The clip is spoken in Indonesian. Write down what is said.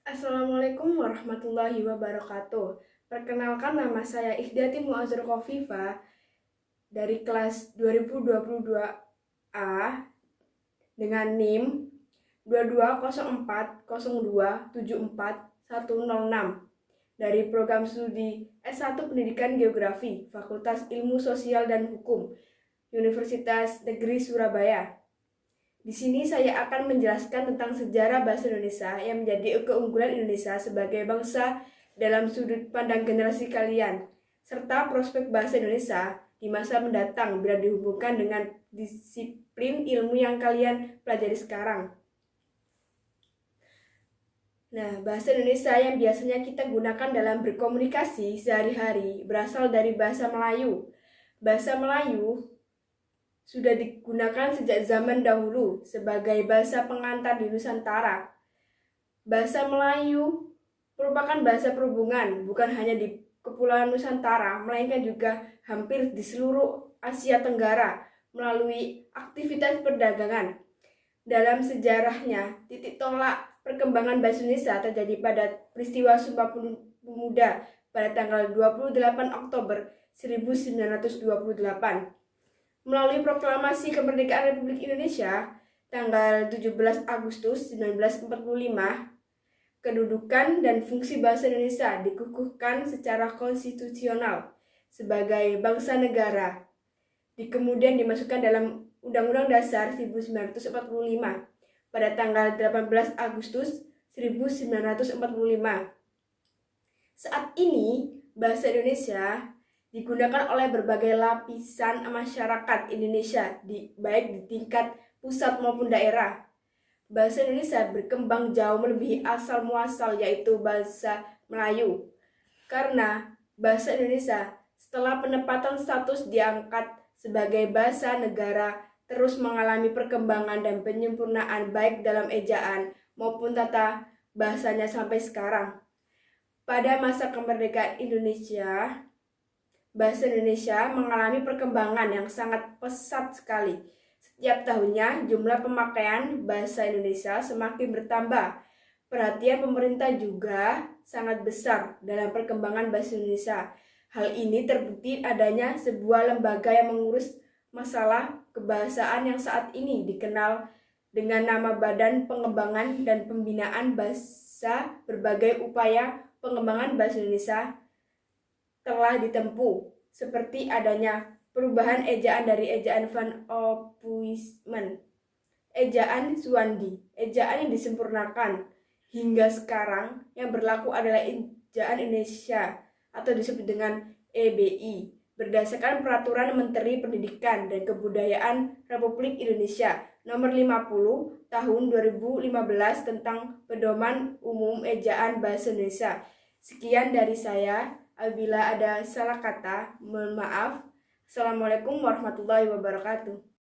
Assalamualaikum warahmatullahi wabarakatuh. Perkenalkan, nama saya Ikhdati Muazzar Khofifa dari kelas 2022A dengan NIM 220402741006 dari program studi S1 Pendidikan Geografi Fakultas Ilmu Sosial dan Hukum Universitas Negeri Surabaya. Di sini saya akan menjelaskan tentang sejarah bahasa Indonesia yang menjadi keunggulan Indonesia sebagai bangsa dalam sudut pandang generasi kalian, serta prospek bahasa Indonesia di masa mendatang bila dihubungkan dengan disiplin ilmu yang kalian pelajari sekarang. Nah, bahasa Indonesia yang biasanya kita gunakan dalam berkomunikasi sehari-hari berasal dari bahasa Melayu. Bahasa Melayu sudah digunakan sejak zaman dahulu sebagai bahasa pengantar di Nusantara. Bahasa Melayu merupakan bahasa perhubungan bukan hanya di Kepulauan Nusantara, melainkan juga hampir di seluruh Asia Tenggara melalui aktivitas perdagangan. Dalam sejarahnya, titik tolak perkembangan bahasa Indonesia terjadi pada peristiwa Sumpah Pemuda pada tanggal 28 Oktober 1928. Melalui proklamasi kemerdekaan Republik Indonesia tanggal 17 Agustus 1945, kedudukan dan fungsi bahasa Indonesia dikukuhkan secara konstitusional sebagai bangsa negara. Kemudian dimasukkan dalam Undang-Undang Dasar 1945 pada tanggal 18 Agustus 1945. Saat ini, bahasa Indonesia digunakan oleh berbagai lapisan masyarakat Indonesia, baik di tingkat pusat maupun daerah. Bahasa Indonesia berkembang jauh melebihi asal-muasal, yaitu bahasa Melayu. Karena bahasa Indonesia setelah penempatan status diangkat sebagai bahasa negara terus mengalami perkembangan dan penyempurnaan baik dalam ejaan maupun tata bahasanya sampai sekarang. Pada masa kemerdekaan Indonesia, bahasa Indonesia mengalami perkembangan yang sangat pesat sekali. Setiap tahunnya jumlah pemakaian bahasa Indonesia semakin bertambah. Perhatian pemerintah juga sangat besar dalam perkembangan bahasa Indonesia. Hal ini terbukti adanya sebuah lembaga yang mengurus masalah kebahasaan yang saat ini dikenal dengan nama Badan Pengembangan dan Pembinaan Bahasa. Berbagai upaya pengembangan bahasa Indonesia telah ditempuh, seperti adanya perubahan ejaan dari ejaan Van Ophuisman, ejaan Suwandi, ejaan yang disempurnakan hingga sekarang yang berlaku adalah ejaan Indonesia atau disebut dengan EBI berdasarkan Peraturan Menteri Pendidikan dan Kebudayaan Republik Indonesia Nomor 50 Tahun 2015 tentang Pedoman Umum Ejaan Bahasa Indonesia. Sekian dari saya. Apabila ada salah kata, mohon maaf. Assalamualaikum warahmatullahi wabarakatuh.